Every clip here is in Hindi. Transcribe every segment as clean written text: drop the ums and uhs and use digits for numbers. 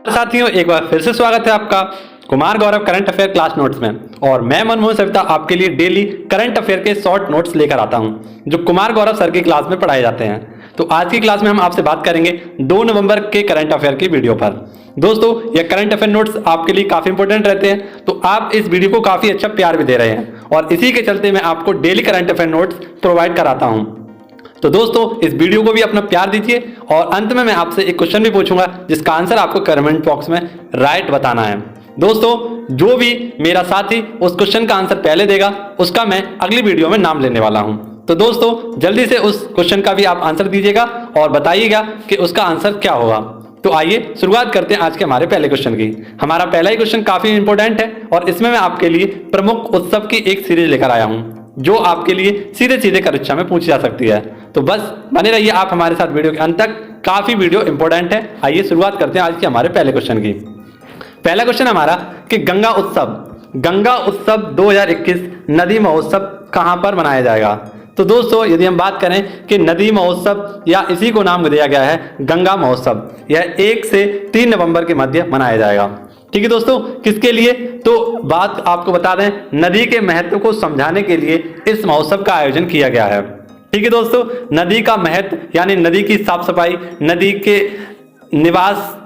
साथियों, एक बार फिर से स्वागत है आपका Kumar Gaurav current affair class notes में। और मैं मनमोहन सविता आपके लिए डेली करंट अफेयर के शॉर्ट नोट्स लेकर आता हूं जो कुमार गौरव सर की क्लास में पढ़ाए जाते हैं। तो आज की क्लास में हम आपसे बात करेंगे 2 नवंबर के करंट अफेयर की वीडियो पर। दोस्तों, यह करंट अफेयर नोट्स आपके लिए काफी इंपॉर्टेंट रहते हैं, तो आप इस वीडियो को काफी अच्छा प्यार भी दे रहे हैं और इसी के चलते मैं आपको daily current affair notes provide कराता हूं। तो दोस्तों, इस वीडियो को भी अपना प्यार दीजिए और अंत में मैं आपसे एक क्वेश्चन भी पूछूंगा जिसका आंसर आपको कमेंट बॉक्स में राइट बताना है। दोस्तों, जो भी मेरा साथी उस क्वेश्चन का आंसर पहले देगा उसका मैं अगली वीडियो में नाम लेने वाला हूं। तो दोस्तों, जल्दी से उस क्वेश्चन का भी आप आंसर दीजिएगा और बताइएगा कि उसका आंसर क्या होगा। तो आइए शुरुआत करते हैं आज के हमारे पहले क्वेश्चन की। हमारा पहला ही क्वेश्चन काफी इंपॉर्टेंट है और इसमें मैं आपके लिए प्रमुख उत्सव की एक सीरीज लेकर आया हूं जो आपके लिए सीधे सीधे परीक्षा में पूछी जा सकती है। तो बस बने रहिए आप हमारे साथ वीडियो के अंत तक, काफी वीडियो इंपॉर्टेंट है। आइए शुरुआत करते हैं आज के हमारे पहले क्वेश्चन की। पहला क्वेश्चन हमारा कि गंगा उत्सव 2021 नदी महोत्सव कहां पर मनाया जाएगा। तो दोस्तों, यदि हम बात करें कि नदी महोत्सव या इसी को नाम दिया गया है गंगा महोत्सव, यह 1 से 3 नवंबर के मध्य मनाया जाएगा। ठीक है दोस्तों, किसके लिए? तो बात आपको बता दें, नदी के महत्व को समझाने के लिए इस महोत्सव का आयोजन किया गया है। ठीक है दोस्तों, नदी का महत्व यानी नदी की साफ सफाई, नदी के निवास,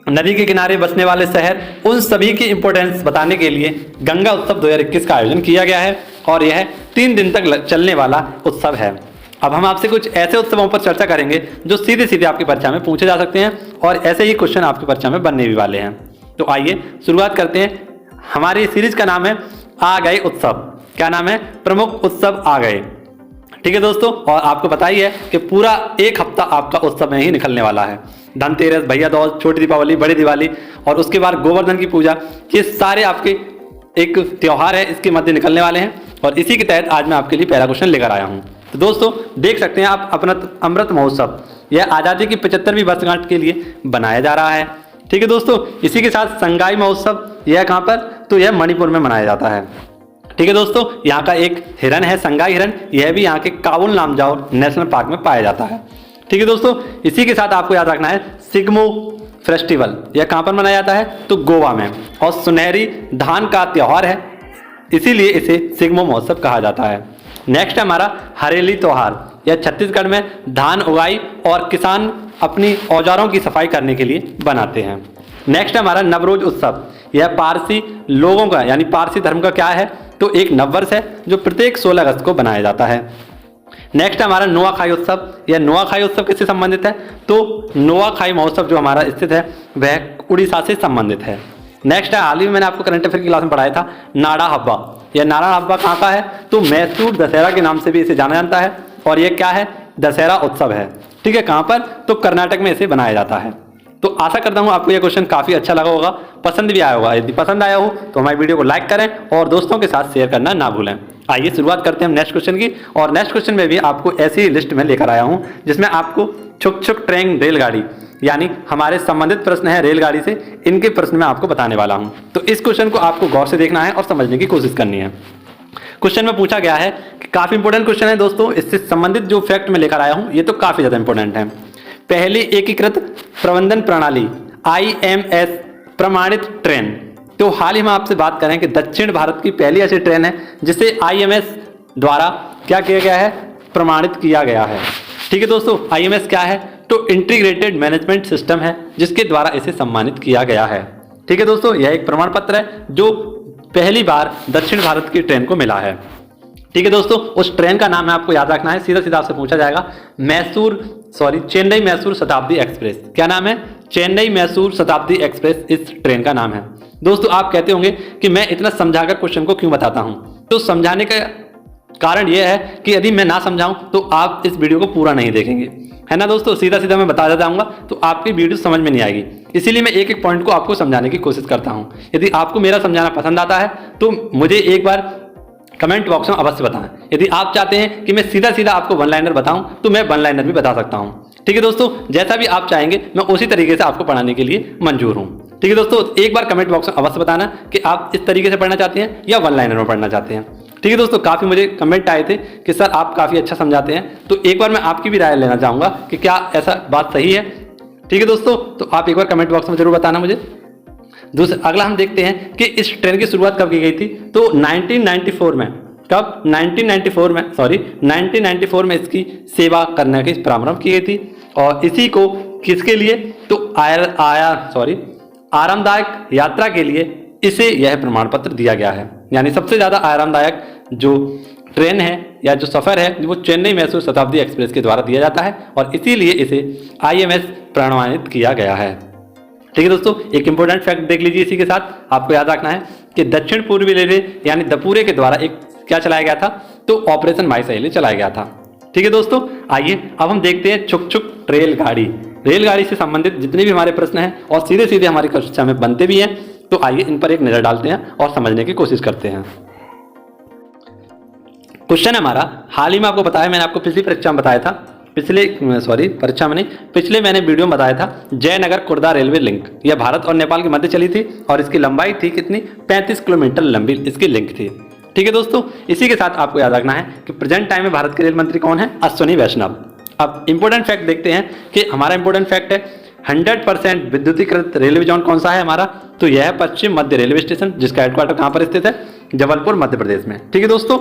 नदी के किनारे बसने वाले शहर, उन सभी की इंपॉर्टेंस बताने के लिए गंगा उत्सव 2021 का आयोजन किया गया है और यह 3 दिन तक चलने वाला उत्सव है। अब हम आपसे कुछ ऐसे उत्सवों पर चर्चा करेंगे जो सीधे सीधे आपकी परीक्षा में पूछे जा सकते हैं और ऐसे ही क्वेश्चन आपकी परीक्षा में बनने भी वाले हैं। तो आइए शुरुआत करते हैं। हमारी सीरीज का नाम है आ गए उत्सव। क्या नाम है? प्रमुख उत्सव आ गए। ठीक है दोस्तों, और आपको पता ही है कि पूरा एक हफ्ता आपका उत्सव में ही निकलने वाला है। धनतेरस, भैया दूज, छोटी दीपावली, बड़ी दिवाली और उसके बाद गोवर्धन की पूजा, ये सारे आपके एक त्योहार है, इसके मध्य निकलने वाले हैं और इसी के तहत आज मैं आपके लिए पहला क्वेश्चन लेकर आया हूँ। तो दोस्तों, देख सकते हैं आप अपना अमृत महोत्सव, यह आज़ादी की 75वीं वर्षगांठ के लिए बनाया जा रहा है। ठीक है दोस्तों, इसी के साथ संगाई महोत्सव, यह कहाँ पर? तो यह मणिपुर में मनाया जाता है। ठीक है दोस्तों, यहाँ का एक हिरन है संगाई हिरन, यह भी यहाँ के काबुल नामजाओ नेशनल पार्क में पाया जाता है। ठीक है दोस्तों, इसी के साथ आपको याद रखना है सिग्मो फेस्टिवल, यह कहाँ पर मनाया जाता है? तो गोवा में, और सुनहरी धान का त्योहार है, इसीलिए इसे सिग्मो महोत्सव कहा जाता है। नेक्स्ट है हमारा हरेली त्योहार, यह छत्तीसगढ़ में धान उगाई और किसान अपनी औजारों की सफाई करने के लिए बनाते हैं। नेक्स्ट है हमारा नवरोज उत्सव, यह पारसी लोगों का यानी पारसी धर्म का क्या है? तो एक नववर्ष है जो प्रत्येक 16 अगस्त को बनाया जाता है। नेक्स्ट है हमारा नुआखाई उत्सव, यह नुआखाई उत्सव किससे संबंधित है? तो नुआखाई महोत्सव जो हमारा स्थित है वह उड़ीसा से संबंधित है। नेक्स्ट है, हाल ही में मैंने आपको करंट अफेयर की क्लास में पढ़ाया था नाड़ा हब्बा, यह नाड़ा हब्बा कहाँ का है? तो मैसूर दशहरा के नाम से भी इसे जाना जाता है और यह क्या है? दशहरा उत्सव है। ठीक है, कहाँ पर? तो कर्नाटक में इसे बनाया जाता है। तो आशा करता हूँ आपको यह क्वेश्चन काफी अच्छा लगा होगा, पसंद भी आया होगा। यदि पसंद आया हो तो हमारी वीडियो को लाइक करें और दोस्तों के साथ शेयर करना ना भूलें। आइए शुरुआत करते हैं हम नेक्स्ट क्वेश्चन की। और नेक्स्ट क्वेश्चन में भी आपको ऐसी लिस्ट में लेकर आया हूं जिसमें आपको छुक छुक ट्रेन रेलगाड़ी यानी हमारे संबंधित प्रश्न है रेलगाड़ी से, इनके प्रश्न मैं आपको बताने वाला हूं। तो इस क्वेश्चन को आपको गौर से देखना है और समझने की कोशिश करनी है। क्वेश्चन में पूछा गया है कि काफी इंपॉर्टेंट क्वेश्चन है दोस्तों, इससे संबंधित जो फैक्ट मैं लेकर आया हूं ये तो काफी ज्यादा इंपॉर्टेंट है। पहली एकीकृत प्रबंधन प्रणाली IMS प्रमाणित ट्रेन, तो हाल ही में आपसे बात करें कि दक्षिण भारत की पहली ऐसी ट्रेन है जिसे IMS द्वारा क्या किया गया है? प्रमाणित किया गया है। ठीक है दोस्तों, IMS क्या है? तो इंटीग्रेटेड मैनेजमेंट सिस्टम है जिसके द्वारा इसे सम्मानित किया गया है। ठीक है दोस्तों, यह एक प्रमाण पत्र है जो पहली बार दक्षिण भारत की ट्रेन को मिला है। ठीक है दोस्तों, उस ट्रेन का नाम है आपको याद रखना है, सीधा सीधा आपसे पूछा जाएगा चेन्नई मैसूर शताब्दी एक्सप्रेस। क्या नाम है? चेन्नई मैसूर शताब्दी एक्सप्रेस इस ट्रेन का नाम है। दोस्तों, आप कहते होंगे कि मैं इतना समझाकर क्वेश्चन को क्यों बताता हूं, तो समझाने का कारण यह है कि यदि मैं ना समझाऊं तो आप इस वीडियो को पूरा नहीं देखेंगे, है ना दोस्तों। सीधा सीधा मैं बता जाऊंगा तो आपकी वीडियो समझ में नहीं आएगी, इसीलिए मैं एक एक पॉइंट को आपको समझाने की कोशिश करता हूं। यदि आपको मेरा समझाना पसंद आता है तो मुझे एक बार कमेंट बॉक्स में अवश्य बताएं। यदि आप चाहते हैं कि मैं सीधा सीधा आपको वन लाइनर बताऊं तो मैं वन लाइनर भी बता सकता हूं। ठीक है दोस्तों, जैसा भी आप चाहेंगे मैं उसी तरीके से आपको पढ़ाने के लिए मंजूर हूं। ठीक है दोस्तों, एक बार कमेंट बॉक्स में अवश्य बताना कि आप इस तरीके से पढ़ना चाहते हैं या वन लाइनर में पढ़ना चाहते हैं। ठीक है दोस्तों, काफी मुझे कमेंट आए थे कि सर आप काफी अच्छा समझाते हैं, तो एक बार मैं आपकी भी राय लेना चाहूंगा कि क्या ऐसा बात सही है। ठीक है दोस्तों, तो आप एक बार कमेंट बॉक्स में जरूर बताना मुझे। दूसरा अगला हम देखते हैं कि इस ट्रेन की शुरुआत कब की गई थी। तो 1994 में, कब 1994 में इसकी सेवा करने की प्रारंभ की गई थी। और इसी को किसके लिए, तो आरामदायक यात्रा के लिए इसे यह प्रमाण पत्र दिया गया है। यानी सबसे ज्यादा आरामदायक जो ट्रेन है या जो सफर है वो चेन्नई मैसूर शताब्दी एक्सप्रेस के द्वारा दिया जाता है और इसीलिए इसे IMS प्रमाणित किया गया है। ठीक है दोस्तों, एक इंपॉर्टेंट फैक्ट देख लीजिए इसी के साथ। आपको याद रखना है कि दक्षिण पूर्वी रेलवे यानी दपूरे के द्वारा एक क्या चलाया गया था, तो ऑपरेशन माई सहेली चलाया गया था। ठीक है दोस्तों, आइए अब हम देखते हैं छुक छुक रेलगाड़ी। रेलगाड़ी से संबंधित जितने भी हमारे प्रश्न हैं और सीधे सीधे हमारी कक्षा में बनते भी हैं, तो आइए इन पर एक नजर डालते हैं और समझने की कोशिश करते हैं। क्वेश्चन हमारा, हाल ही में आपको बताया, मैंने आपको पिछली परीक्षा में बताया था, पिछले मैंने वीडियो में बताया था, जयनगर कुर्दा रेलवे लिंक। यह भारत और नेपाल के मध्य चली थी और इसकी लंबाई थी कितनी, 35 किलोमीटर लंबी इसकी लिंक थी। ठीक है दोस्तों, इसी के साथ आपको याद रखना है कि प्रेजेंट टाइम में भारत के रेल मंत्री कौन है, अश्विनी वैष्णव। अब इंपॉर्टेंट फैक्ट देखते हैं कि हमारा इंपॉर्टेंट फैक्ट है 100% विद्युतीकृत रेलवे जोन कौन सा है हमारा, तो यह है पश्चिम मध्य रेलवे स्टेशन, जिसका हेडक्वार्टर कहां पर स्थित है, जबलपुर मध्य प्रदेश में। ठीक है दोस्तों,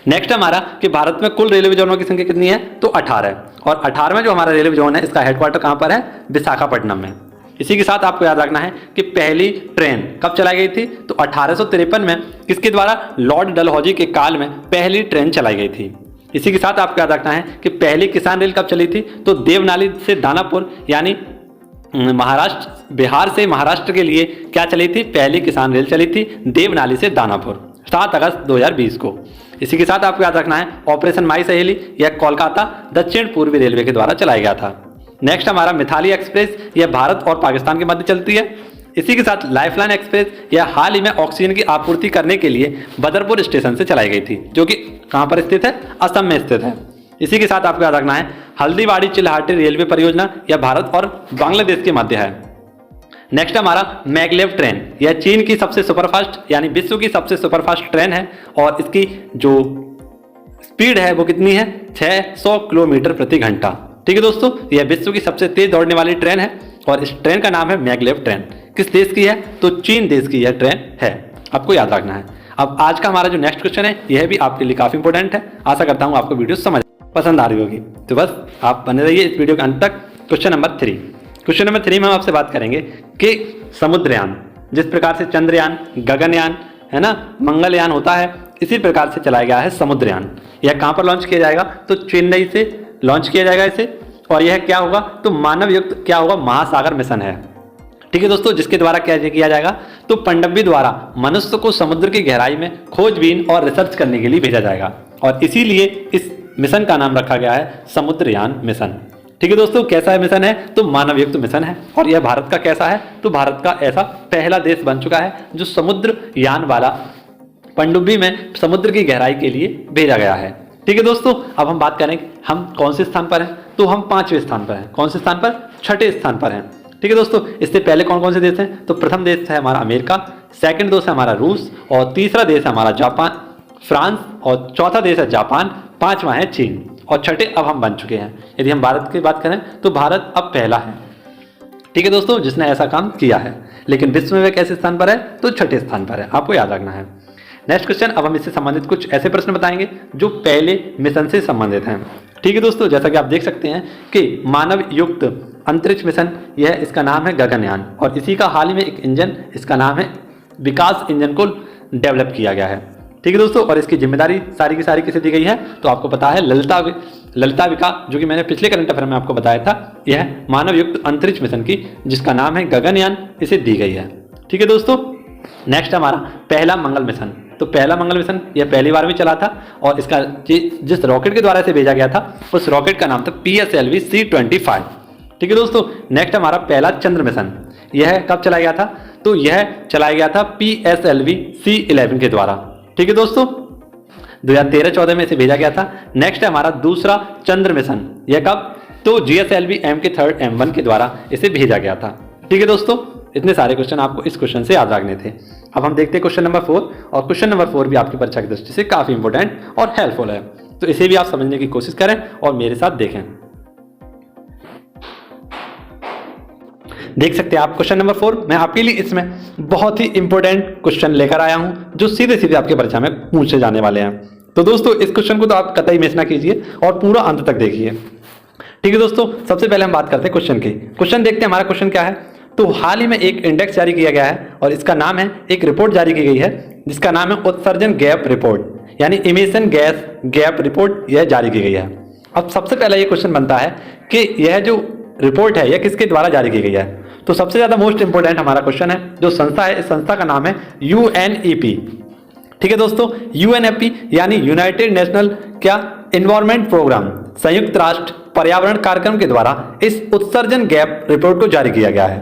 नेक्स्ट हमारा कि भारत में कुल रेलवे जोनों की संख्या कितनी है, तो 18 और 18वां जो हमारा रेलवे जोन है इसका हेडक्वार्टर कहां पर है, विशाखापट्टनम में। इसी के साथ आपको याद रखना है कि पहली ट्रेन कब चलाई गई थी, तो 1853 में किसके द्वारा, लॉर्ड डलहौजी के काल में पहली ट्रेन चलाई गई थी। इसी के साथ आपको याद रखना है कि पहली किसान रेल कब चली थी, तो देवनाली से दानापुर यानी बिहार से महाराष्ट्र के लिए क्या चली थी, पहली किसान रेल चली थी देवनाली से दानापुर 7 अगस्त 2020 को। इसी के साथ आपको याद रखना है ऑपरेशन माई सहेली, यह कोलकाता दक्षिण पूर्वी रेलवे के द्वारा चलाया गया था। नेक्स्ट हमारा मिथाली एक्सप्रेस, यह भारत और पाकिस्तान के मध्य चलती है। इसी के साथ लाइफलाइन एक्सप्रेस, यह हाल ही में ऑक्सीजन की आपूर्ति करने के लिए बदरपुर स्टेशन से चलाई गई थी, जो कि कहां पर स्थित है, असम में स्थित है। इसी के साथ आपको याद रखना है हल्दीबाड़ी चिल्हाटी रेलवे परियोजना, यह भारत और बांग्लादेश के मध्य है। नेक्स्ट हमारा मैगलेव ट्रेन, यह चीन की सबसे सुपरफास्ट यानी विश्व की सबसे सुपरफास्ट ट्रेन है और इसकी जो स्पीड है वो कितनी है, 600 किलोमीटर प्रति घंटा। ठीक है दोस्तों, यह विश्व की सबसे तेज दौड़ने वाली ट्रेन है और इस ट्रेन का नाम है मैगलेव ट्रेन। किस देश की है, तो चीन देश की यह ट्रेन है, आपको याद रखना है। अब आज का हमारा जो नेक्स्ट क्वेश्चन है यह भी आपके लिए काफी इंपॉर्टेंट है। आशा करता हूं आपको वीडियो समझ पसंद आ रही होगी, तो बस आप बने रहिए इस वीडियो के अंत तक। क्वेश्चन नंबर 3 में हम आपसे बात करेंगे कि समुद्रयान, जिस प्रकार से चंद्रयान, गगनयान है ना, मंगलयान होता है, इसी प्रकार से चलाया गया है समुद्रयान। यह कहां पर लॉन्च किया जाएगा, तो चेन्नई से लॉन्च किया जाएगा इसे। और यह क्या होगा, तो मानव युक्त क्या होगा, महासागर मिशन है। ठीक है दोस्तों, जिसके द्वारा क्या किया जाएगा, तो पनडुब्बी द्वारा मनुष्य को समुद्र की गहराई में खोजबीन और रिसर्च करने के लिए भेजा जाएगा और इसीलिए इस मिशन का नाम रखा गया है समुद्रयान मिशन। ठीक है दोस्तों, कैसा मिशन है, तो मानव युक्त मिशन है। और यह भारत का कैसा है, तो भारत का ऐसा पहला देश बन चुका है जो समुद्रयान वाला पनडुब्बी में समुद्र की गहराई के लिए भेजा गया है। ठीक है दोस्तों, अब हम बात करें हम कौन से स्थान पर हैं, तो हम 5वें स्थान पर हैं। कौन से स्थान पर, 6ठे स्थान पर हैं। ठीक है दोस्तों, इससे पहले कौन कौन से देश हैं, तो प्रथम देश है हमारा अमेरिका, सेकंड देश है हमारा रूस और तीसरा देश है हमारा जापान, फ्रांस और चौथा देश है जापान, 5वां है चीन और 6ठे अब हम बन चुके हैं। यदि हम भारत की बात करें तो भारत अब पहला है। ठीक है दोस्तों, जिसने ऐसा काम किया है, लेकिन विश्व में वह कैसे स्थान पर है, तो 6ठे स्थान पर है, आपको याद रखना है। नेक्स्ट क्वेश्चन, अब हम इससे संबंधित कुछ ऐसे प्रश्न बताएंगे जो पहले मिशन से संबंधित हैं। ठीक है दोस्तों, जैसा कि आप देख सकते हैं कि मानव युक्त अंतरिक्ष मिशन, यह इसका नाम है गगनयान और इसी का हाल ही में एक इंजन, इसका नाम है विकास इंजन को डेवलप किया गया है। ठीक है दोस्तों, और इसकी जिम्मेदारी सारी की सारी किसे दी गई है, तो आपको पता है ललिता विका, जो कि मैंने पिछले करंट अफेयर में आपको बताया था, यह मानव युक्त अंतरिक्ष मिशन की जिसका नाम है गगनयान, इसे दी गई है। ठीक है दोस्तों, नेक्स्ट हमारा पहला मंगल मिशन, तो पहला मंगल मिशन यह पहली बार में चला था और इसका जिस रॉकेट के द्वारा इसे भेजा गया था उस रॉकेट का नाम था PSLV C-25। ठीक है दोस्तों, नेक्स्ट हमारा पहला चंद्र मिशन, यह कब चलाया गया था, तो यह चलाया गया था PSLV C-11 के द्वारा। ठीक है दोस्तों, 2013-14 में इसे भेजा गया था। नेक्स्ट है हमारा दूसरा चंद्र मिशन, यह कब, तो GSLV M3 M1 के द्वारा इसे भेजा गया था। ठीक है दोस्तों, इतने सारे क्वेश्चन आपको इस क्वेश्चन से याद रखने थे। अब हम देखते हैं क्वेश्चन नंबर 4 और क्वेश्चन नंबर 4 भी आपकी परीक्षा की दृष्टि से काफी इंपॉर्टेंट और हेल्पफुल है, तो इसे भी आप समझने की कोशिश करें और मेरे साथ देखें। देख सकते हैं आप क्वेश्चन नंबर 4 मैं आपके लिए इसमें बहुत ही इंपॉर्टेंट क्वेश्चन लेकर आया हूं जो सीधे सीधे आपके परीक्षा में पूछे जाने वाले हैं। तो दोस्तों इस क्वेश्चन को तो आप कतई मिस ना कीजिए और पूरा अंत तक देखिए। ठीक है दोस्तों, सबसे पहले हम बात करते हैं क्वेश्चन की। क्वेश्चन देखते हैं हमारा क्वेश्चन क्या है। तो हाल ही में एक इंडेक्स जारी किया गया है और इसका नाम है, एक रिपोर्ट जारी की गई है जिसका नाम है उत्सर्जन गैप रिपोर्ट यानी इमिशन गैस गैप रिपोर्ट, यह जारी की गई है। अब सबसे पहला ये क्वेश्चन बनता है कि यह जो रिपोर्ट है यह किसके द्वारा जारी की गई है। तो सबसे ज्यादा मोस्ट इंपोर्टेंट हमारा क्वेश्चन है, जो संस्था है इस संस्था का नाम है UNEP। ठीक है दोस्तों, UNEP यानी यूनाइटेड नेशनल क्या एनवायरनमेंट प्रोग्राम, संयुक्त राष्ट्र पर्यावरण कार्यक्रम के द्वारा इस उत्सर्जन गैप रिपोर्ट को जारी किया गया है।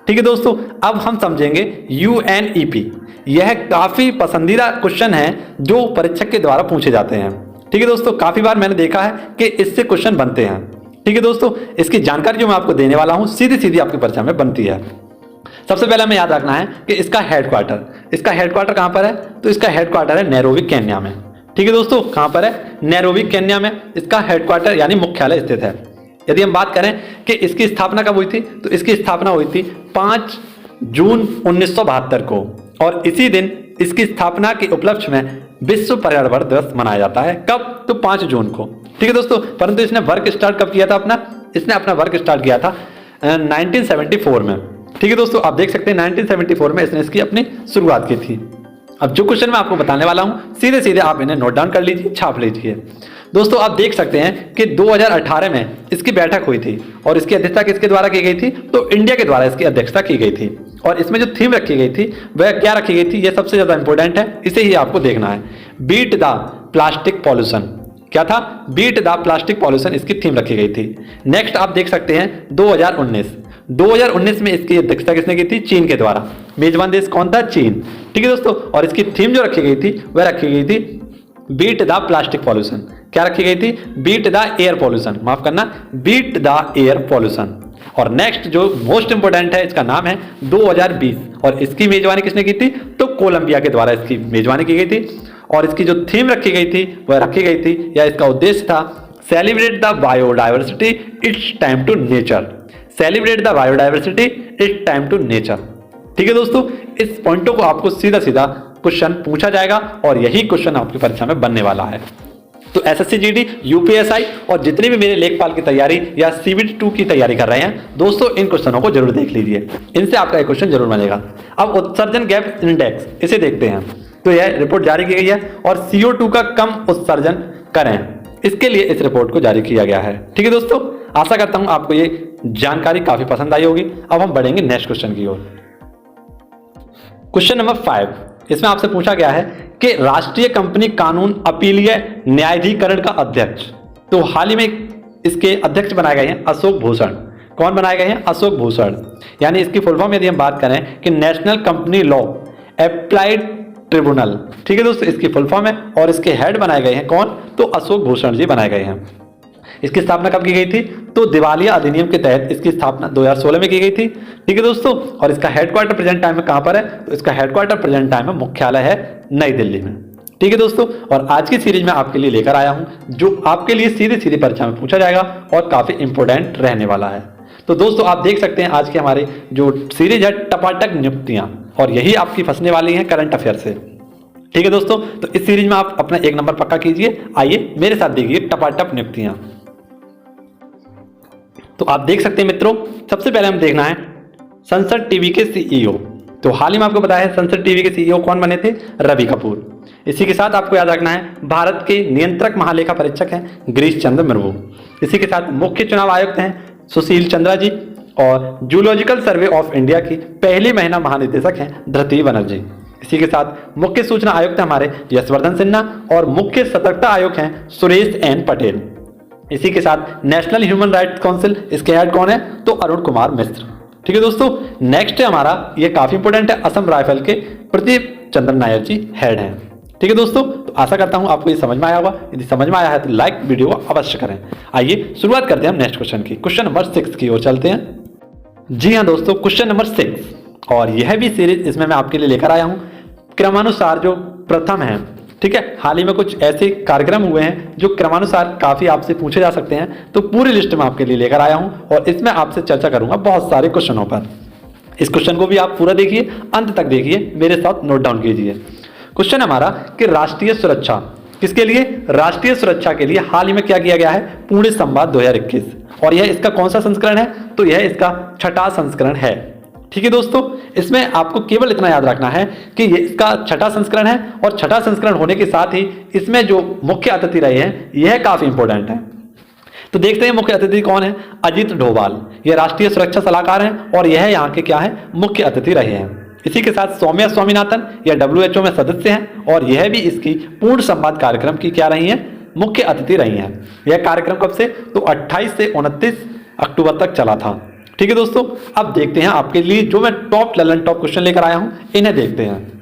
ठीक है दोस्तों, अब हम समझेंगे UNEP। यह काफी पसंदीदा क्वेश्चन है जो परीक्षक के द्वारा पूछे जाते हैं। ठीक है दोस्तों, काफी बार मैंने देखा है कि इससे क्वेश्चन बनते हैं। ठीक है दोस्तों, इसकी जानकारी जो मैं आपको देने वाला हूं सीधी सीधी आपकी परीक्षा में बनती है। सबसे पहले हमें याद रखना है कि इसका हेडक्वार्टर कहां पर है। तो इसका हेडक्वार्टर है नैरोबी केन्या में। ठीक है दोस्तों, कहां पर है, नैरोबी केन्या में इसका हेडक्वार्टर यानी मुख्यालय स्थित है। यदि हम बात करें कि इसकी स्थापना कब हुई थी, तो इसकी स्थापना हुई थी 5 जून 1972 को और इसी दिन इसकी स्थापना के उपलक्ष्य में विश्व पर्यावरण दिवस मनाया जाता है। कब, तो 5 जून को। ठीक है दोस्तों, परंतु इसने वर्क स्टार्ट कब किया था इसने अपना वर्क स्टार्ट किया था 1974 में। ठीक है दोस्तों, आप देख सकते हैं 1974 में इसने इसकी अपनी शुरुआत की थी। अब जो क्वेश्चन मैं आपको बताने वाला हूं सीधे सीधे आप इन्हें नोट डाउन कर लीजिए, छाप लीजिए। दोस्तों आप देख सकते हैं कि 2018 में इसकी बैठक हुई थी और इसकी अध्यक्षता किसके द्वारा की गई थी, तो इंडिया के द्वारा इसकी अध्यक्षता की गई थी। और इसमें जो थीम रखी गई थी वह क्या रखी गई थी, यह सबसे ज्यादा इंपॉर्टेंट है, इसे ही आपको देखना है। Beat the plastic pollution. क्या था, बीट द प्लास्टिक पॉल्यूशन इसकी थीम रखी गई थी। नेक्स्ट आप देख सकते हैं 2019 में इसकी अध्यक्षता किसने की थी, चीन के द्वारा। मेजबान देश कौन था, चीन। ठीक है दोस्तों, और इसकी थीम जो रखी गई थी वह रखी गई थी बीट द प्लास्टिक पॉल्यूशन। क्या रखी गई थी, बीट द एयर पॉल्यूशन, माफ करना, बीट द एयर पॉल्यूशन। और नेक्स्ट जो मोस्ट इंपोर्टेंट है इसका नाम है 2020 और इसकी मेजबानी किसने की थी, तो कोलंबिया के द्वारा इसकी मेजबानी की गई थी। और इसकी जो थीम रखी गई थी वह रखी गई थी या इसका उद्देश्य था celebrate the biodiversity it's time to nature. Celebrate the biodiversity it's time to nature. ठीक है दोस्तों, इस पॉइंटों को आपको सीधा सीधा क्वेश्चन पूछा जाएगा और यही क्वेश्चन आपकी परीक्षा में बनने वाला है। तो SSC GD, UPSI और जितने भी मेरे लेखपाल की तैयारी या CBT 2 की तैयारी कर रहे हैं दोस्तों, इन क्वेश्चनों को जरूर देख लीजिए, इनसे आपका एक क्वेश्चन जरूर बनेगा। अब उत्सर्जन गैप इंडेक्स, इसे देखते हैं। तो यह रिपोर्ट जारी की गई है और CO2 का कम उत्सर्जन करें, इसके लिए इस रिपोर्ट को जारी किया गया है। ठीक है दोस्तों, आशा करता हूं आपको ये जानकारी काफी पसंद आई होगी। अब हम बढ़ेंगे नेक्स्ट क्वेश्चन की ओर। क्वेश्चन नंबर 5, इसमें आपसे पूछा गया है कि राष्ट्रीय कंपनी कानून अपीलीय न्यायाधिकरण का अध्यक्ष, तो हाल ही में इसके अध्यक्ष बनाए गए हैं अशोक भूषण। कौन बनाए गए हैं, अशोक भूषण। यानी इसकी फुल फॉर्म यदि हम बात करें कि national company law applied tribunal. ठीक है दोस्तों, इसकी फुल फॉर्म है और इसके हेड बनाए गए हैं कौन, तो अशोक भूषण जी बनाए गए हैं। इसकी स्थापना कब की गई थी, तो दिवालिया अधिनियम के तहत इसकी स्थापना 2016 में की गई थी। ठीक है दोस्तों, और इसका हेडक्वार्टर प्रेजेंट टाइम में कहां पर है, तो इसका हेडक्वार्टर प्रेजेंट टाइम में मुख्यालय है नई दिल्ली में। ठीक है दोस्तों, और आज की सीरीज में आपके लिए लेकर आया हूं जो आपके लिए सीधी सीधी परीक्षा में पूछा जाएगा और काफी इंपोर्टेंट रहने वाला है। तो दोस्तों आप देख सकते हैं आज की हमारी जो सीरीज है टपाटक नियुक्तियां, और यही आपकी फंसने वाली है करंट अफेयर से। ठीक है दोस्तों, तो इस सीरीज में आप अपना 1 नंबर पक्का कीजिए। आइए मेरे साथ देखिए टपाटक नियुक्तियां। तो आप देख सकते हैं मित्रों, सबसे पहले हम देखना है संसद टीवी के CEO। तो हाल ही में आपको बताया है संसद टीवी के CEO कौन बने थे, रवि कपूर। इसी के साथ आपको याद रखना है भारत के नियंत्रक महालेखा परीक्षक हैं गिरीश चंद्र मुर्मू। इसी के साथ मुख्य चुनाव आयुक्त हैं सुशील चंद्रा जी और जूलॉजिकल सर्वे ऑफ इंडिया की पहली महिला महानिदेशक हैं धृति बनर्जी। इसी के साथ मुख्य सूचना आयुक्त हमारे यशवर्धन सिन्हा और मुख्य सतर्कता आयुक्त हैं सुरेश एन पटेल। इसी के साथ नेशनल ह्यूमन राइट्स काउंसिल, इसके हेड कौन है, तो अरुण कुमार मिश्र। ठीक है दोस्तों, नेक्स्ट है हमारा, ये काफी इंपोर्टेंट है, असम राइफल के प्रदीप चंद्र नायर जी हेड हैं। ठीक है दोस्तों, तो आशा करता हूं आपको ये समझ में आया होगा। यदि समझ में आया है तो लाइक वीडियो को अवश्य करें। आइए शुरुआत करते हैं हम नेक्स्ट क्वेश्चन की। क्वेश्चन नंबर 6 की ओर चलते हैं। जी हाँ दोस्तों, क्वेश्चन नंबर 6, और यह भी सीरीज इसमें मैं आपके लिए लेकर आया हूं क्रमानुसार जो प्रथम है ठीक है, हाल ही में कुछ ऐसे कार्यक्रम हुए हैं जो क्रमानुसार काफी आपसे पूछे जा सकते हैं, तो पूरी लिस्ट में आपके लिए लेकर आया हूं और इसमें आपसे चर्चा करूंगा बहुत सारे क्वेश्चनों पर। इस क्वेश्चन को भी आप पूरा देखिए, अंत तक देखिए, मेरे साथ नोट डाउन कीजिए। क्वेश्चन हमारा कि राष्ट्रीय सुरक्षा किसके लिए? राष्ट्रीय सुरक्षा के लिए हाल ही में क्या किया गया है? पुणे संवाद 2021, और यह इसका कौन सा संस्करण है? तो यह इसका 6वां संस्करण है। ठीक है दोस्तों, इसमें आपको केवल इतना याद रखना है कि ये इसका 6वां संस्करण है, और 6वां संस्करण होने के साथ ही इसमें जो मुख्य अतिथि रहे हैं यह काफी इंपॉर्टेंट है। तो देखते हैं मुख्य अतिथि कौन है। अजीत डोभाल, यह राष्ट्रीय सुरक्षा सलाहकार हैं और यह यहाँ के क्या है? मुख्य अतिथि रहे हैं। इसी के साथ सौम्या स्वामीनाथन, यह WHO में सदस्य हैं और यह भी इसकी पूर्ण संवाद कार्यक्रम की क्या रही हैं? मुख्य अतिथि रही हैं। यह कार्यक्रम कब से? तो 28 से 29 अक्टूबर तक चला था। ठीक है दोस्तों, अब देखते हैं आपके लिए जो मैं टॉप क्वेश्चन लेकर आया हूं, इन्हें देखते हैं।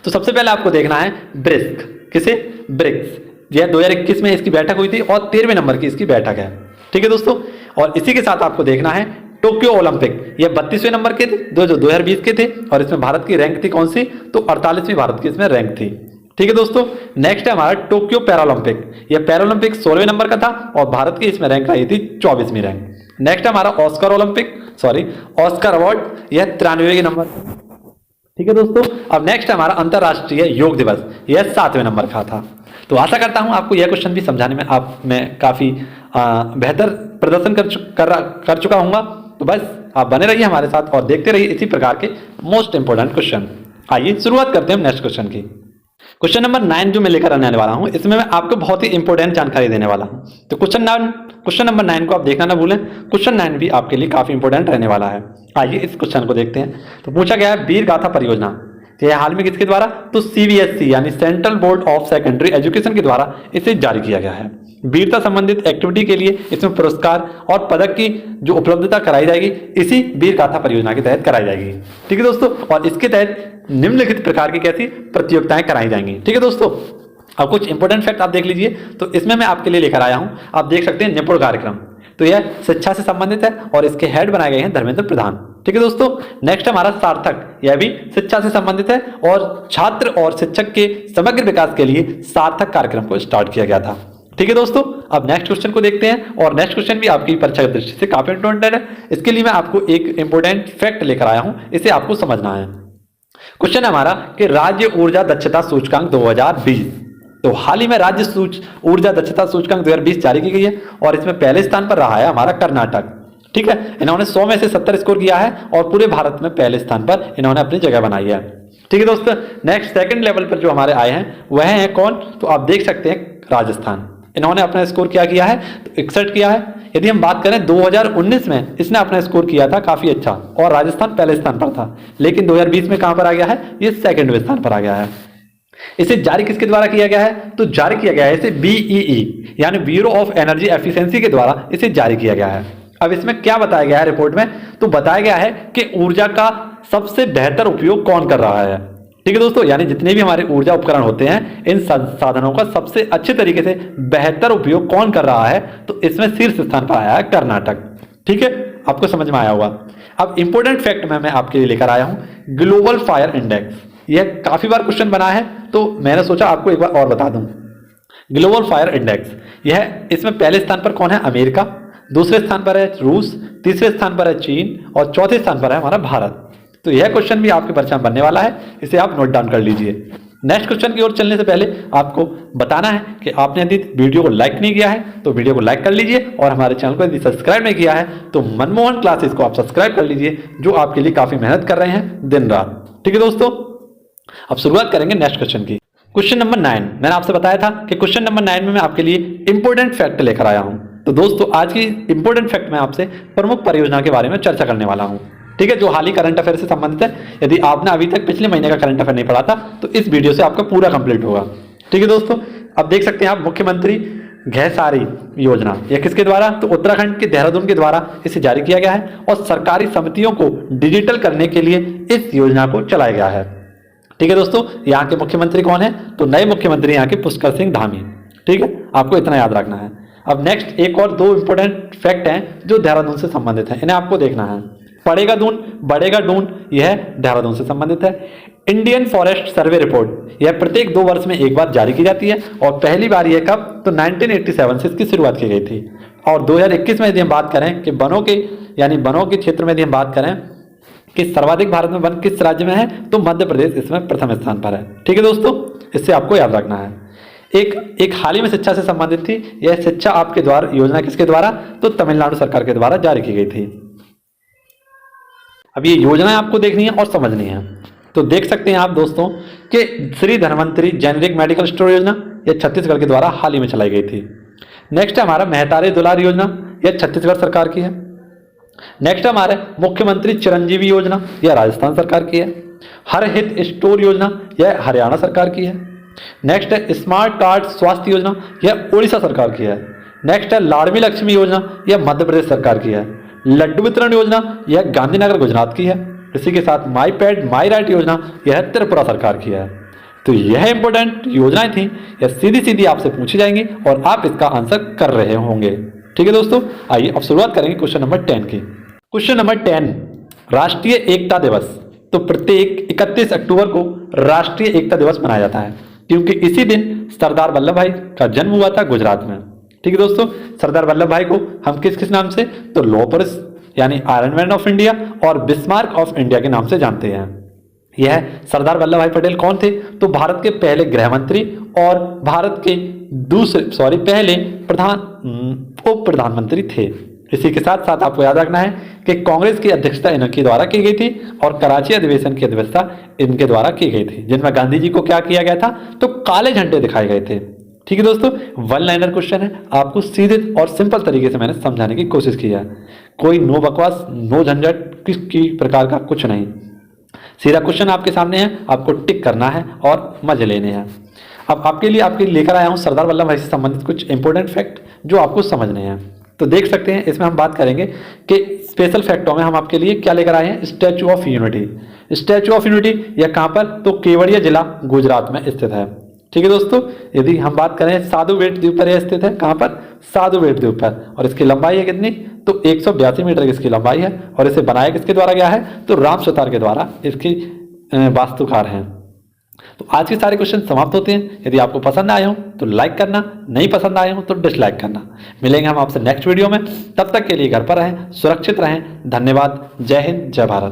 तो सबसे पहले आपको देखना है ब्रिक्स। किसे? ब्रिक्स। यह 2021 में इसकी बैठक हुई थी और 13वें नंबर की इसकी बैठक है। ठीक है दोस्तों, और इसी के साथ आपको देखना है टोक्यो ओलंपिक। यह 32वें नंबर के थे जो 2020 के थे, और इसमें भारत की रैंक थी कौन सी? तो 48वीं भारत की इसमें रैंक थी। ठीक है दोस्तों, नेक्स्ट है हमारा टोक्यो पैरालंपिक। यह पैरालंपिक 16वें नंबर का था और भारत की इसमें रैंक रही थी 24वीं रैंक। नेक्स्ट है हमारा ऑस्कर अवार्ड, यह 93वें नंबर। ठीक है दोस्तों, अब नेक्स्ट है हमारा अंतरराष्ट्रीय योग दिवस, यह 7वें नंबर का था। तो आशा करता हूं आपको यह क्वेश्चन भी समझाने में मैं काफी बेहतर प्रदर्शन कर चुका हूंगा। तो बस आप बने रहिए हमारे साथ और देखते रहिए इसी प्रकार के मोस्ट इंपोर्टेंट क्वेश्चन। आइए शुरुआत करते हैं नेक्स्ट क्वेश्चन की। क्वेश्चन नंबर 9 जो मैं लेकर आने वाला हूं, इसमें मैं आपको बहुत ही इंपॉर्टेंट जानकारी देने वाला हूं। तो क्वेश्चन नंबर 9 को आप देखना ना भूलें। क्वेश्चन 9 भी आपके लिए काफी इंपॉर्टेंट रहने वाला है। आइए इस क्वेश्चन को देखते हैं। तो पूछा गया है वीर गाथा परियोजना, यह हाल में किसके द्वारा? तो CBSE यानी central board of secondary education के द्वारा इसे जारी किया गया है। वीरता संबंधित एक्टिविटी के लिए इसमें पुरस्कार और पदक की जो उपलब्धता कराई जाएगी इसी वीर गाथा परियोजना के तहत कराई जाएगी। ठीक है दोस्तों, और इसके तहत निम्नलिखित प्रकार की कैसी प्रतियोगिताएं कराई जाएंगी। ठीक है दोस्तों, अब कुछ इंपोर्टेंट फैक्ट आप देख लीजिए। तो इसमें मैं आपके लिए लेकर आया हूं, आप देख सकते हैं निपुण कार्यक्रम। तो यह शिक्षा से संबंधित है और इसके हेड बनाए गए हैं धर्मेंद्र प्रधान। ठीक है दोस्तों, नेक्स्ट हमारा सार्थक, यह भी शिक्षा से संबंधित है और छात्र और शिक्षक के समग्र विकास के लिए सार्थक कार्यक्रम को स्टार्ट किया गया था। ठीक है दोस्तों, अब नेक्स्ट क्वेश्चन को देखते हैं, और नेक्स्ट क्वेश्चन भी आपकी परीक्षा की दृष्टि से काफी इंपॉर्टेंट है। इसके लिए मैं आपको एक इंपॉर्टेंट फैक्ट लेकर आया हूं, इसे आपको समझना है। क्वेश्चन हमारा कि राज्य ऊर्जा दक्षता सूचकांक 2020। तो हाल ही में राज्य ऊर्जा दक्षता सूचकांक 2020 जारी की गई है और इसमें पहले स्थान पर रहा है हमारा कर्नाटक। ठीक है, इन्होंने 100 में से 70 स्कोर किया है और पूरे भारत में पहले स्थान पर इन्होंने अपनी जगह बनाई है। ठीक है दोस्तों, नेक्स्ट सेकंड लेवल पर जो हमारे आए हैं वह है कौन? तो आप देख सकते हैं राजस्थान। इन्होंने अपना स्कोर क्या किया है? तो 61 किया है। यदि हम बात करें 2019 में इसने अपना स्कोर किया था काफी अच्छा और राजस्थान पहले स्थान पर था, लेकिन 2020 में कहां पर आ गया है? ये सेकंड स्थान पर आ गया है। इसे जारी किसके द्वारा किया गया है? तो जारी किया गया है इसे BEE यानी ब्यूरो ऑफ एनर्जी एफिशिएंसी के द्वारा इसे जारी किया गया है। अब इसमें क्या बताया गया है रिपोर्ट में? तो बताया गया है कि ऊर्जा का सबसे बेहतर उपयोग कौन कर रहा है। ठीक है दोस्तों, यानी जितने भी हमारे ऊर्जा उपकरण होते हैं इन साधनों का सबसे अच्छे तरीके से बेहतर उपयोग कौन कर रहा है? तो इसमें शीर्ष स्थान पर आया है कर्नाटक। ठीक है, आपको समझ में आया होगा। अब इंपॉर्टेंट फैक्ट मैं आपके लिए लेकर आया हूं, ग्लोबल फायर इंडेक्स। यह काफी बार क्वेश्चन बना है तो मैंने सोचा आपको एक बार और बता दूं। ग्लोबल फायर इंडेक्स, यह इसमें पहले स्थान पर कौन है? अमेरिका। दूसरे स्थान पर है रूस, तीसरे स्थान पर है चीन और चौथे स्थान पर है हमारा भारत। तो यह क्वेश्चन भी आपके परीक्षा में बनने वाला है, इसे आप नोट डाउन कर लीजिए। नेक्स्ट क्वेश्चन की ओर चलने से पहले आपको बताना है कि आपने यदि वीडियो को लाइक नहीं किया है तो वीडियो को लाइक कर लीजिए, और हमारे चैनल को यदि सब्सक्राइब नहीं किया है तो मनमोहन क्लासेस को आप सब्सक्राइब कर लीजिए, जो आपके लिए काफी मेहनत कर रहे हैं दिन रात। ठीक है दोस्तों, अब शुरुआत करेंगे नेक्स्ट क्वेश्चन की। क्वेश्चन नंबर 9, मैंने आपसे बताया था कि क्वेश्चन नंबर 9 में मैं आपके लिए इंपॉर्टेंट फैक्ट लेकर आया हूं। तो दोस्तों आज की इंपॉर्टेंट फैक्ट मैं आपसे प्रमुख परियोजना के बारे में चर्चा करने वाला हूं। ठीक है, जो हाल ही करंट अफेयर से संबंधित है। यदि आपने अभी तक पिछले महीने का करंट अफेयर नहीं पढ़ा था तो इस वीडियो से आपका पूरा कंप्लीट होगा। ठीक है दोस्तों, अब देख सकते हैं आप मुख्यमंत्री घैसारी योजना, यह किसके द्वारा? तो उत्तराखंड के देहरादून के द्वारा इसे जारी किया गया है और सरकारी समितियों को डिजिटल करने के लिए इस योजना को चलाया गया है। ठीक है दोस्तों, यहाँ के मुख्यमंत्री कौन है? तो नए मुख्यमंत्री यहाँ के पुष्कर सिंह धामी। ठीक है, आपको इतना याद रखना है। अब नेक्स्ट एक और 2 इंपॉर्टेंट फैक्ट हैं जो देहरादून से संबंधित हैं, इन्हें आपको देखना है। पड़ेगा दून बढ़ेगा डून, यह देहरादून से संबंधित है। इंडियन फॉरेस्ट सर्वे रिपोर्ट, यह प्रत्येक 2 वर्ष में एक बार जारी की जाती है और पहली बार यह कब, तो 1987 से इसकी शुरुआत की गई थी। और 2021 में यदि हम बात करें कि वनों के यानी वनों के क्षेत्र में यदि हम बात करें कि सर्वाधिक भारत में वन किस राज्य में है, तो मध्य प्रदेश इसमें प्रथम स्थान पर है। ठीक है दोस्तों, इससे आपको याद रखना है। एक हाल ही में शिक्षा से संबंधित थी, यह शिक्षा आपके द्वारा योजना किसके द्वारा, तो तमिलनाडु सरकार के द्वारा जारी की गई थी। अब ये योजना आपको देखनी है और समझनी है, तो देख सकते हैं आप दोस्तों कि Shri Dhanvantari generic medical store योजना, यह छत्तीसगढ़ के द्वारा हाल ही में चलाई गई थी। नेक्स्ट है हमारा मेहतारे दुलार योजना, यह छत्तीसगढ़ सरकार की है। नेक्स्ट हमारे मुख्यमंत्री चिरंजीवी योजना, यह राजस्थान सरकार की है। हर हित स्टोर योजना, यह हरियाणा सरकार की है। नेक्स्ट है स्मार्ट कार्ड स्वास्थ्य योजना, यह उड़ीसा सरकार की है। नेक्स्ट है लाडली लक्ष्मी योजना, यह मध्य प्रदेश सरकार की है। लड्डू वितरण योजना, यह गांधीनगर गुजरात की है। इसी के साथ माई पैड माई राइट योजना, यह त्रिपुरा सरकार की है। तो यह इंपॉर्टेंट योजनाएं थी, यह सीधी सीधी आपसे पूछी जाएंगी और आप इसका आंसर कर रहे होंगे। ठीक है दोस्तों, आइए अब शुरुआत करेंगे क्वेश्चन नंबर 10 की। क्वेश्चन नंबर 10, राष्ट्रीय एकता दिवस। तो प्रत्येक 31 अक्टूबर को राष्ट्रीय एकता दिवस मनाया जाता है, क्योंकि इसी दिन सरदार वल्लभ भाई का जन्म हुआ था गुजरात में। ठीक है दोस्तों, सरदार वल्लभ भाई को हम किस किस नाम से, तो लौह पुरुष यानी आयरन मैन ऑफ इंडिया और बिस्मार्क ऑफ इंडिया के नाम से जानते हैं। यह सरदार वल्लभ भाई पटेल कौन थे, तो भारत के पहले गृह मंत्री और भारत के पहले उप प्रधानमंत्री थे। इसी के साथ साथ आपको याद रखना है कि कांग्रेस की अध्यक्षता इनके द्वारा की गई थी और कराची अधिवेशन की अध्यक्षता इनके द्वारा की गई थी, जिनमें गांधी जी को क्या किया गया था, तो काले झंडे दिखाए गए थे। ठीक है दोस्तों, वन लाइनर क्वेश्चन है, आपको सीधे और सिंपल तरीके से मैंने समझाने की कोशिश की है। कोई नो बकवास नो झंझट किसी प्रकार का कुछ नहीं, सीधा क्वेश्चन आपके सामने है, आपको टिक करना है और मजे लेने हैं। अब आपके लिए लेकर आया हूं सरदार वल्लभ भाई से संबंधित कुछ इंपॉर्टेंट फैक्ट जो आपको समझने हैं। तो देख सकते हैं इसमें हम बात करेंगे कि स्पेशल फैक्टों में हम आपके लिए क्या लेकर आए हैं, statue of unity. Statue of unity यह कहां पर, तो केवड़िया जिला गुजरात में स्थित है। ठीक है दोस्तों, यदि हम बात करें साधु बेट द्वीप पर यह स्थित है, कहां पर, साधु बेट द्वीप पर, और इसकी लंबाई है कितनी, तो 182 मीटर की इसकी लंबाई है। और इसे बनाया किसके द्वारा गया है, तो राम सुतार के द्वारा इसकी वास्तुकार हैं। तो आज के सारे क्वेश्चन समाप्त होते हैं। यदि आपको पसंद आए हो तो लाइक करना, नहीं पसंद आए हो तो डिसलाइक करना। मिलेंगे हम आपसे नेक्स्ट वीडियो में, तब तक के लिए घर पर रहें, सुरक्षित रहें। धन्यवाद। जय हिंद, जय भारत।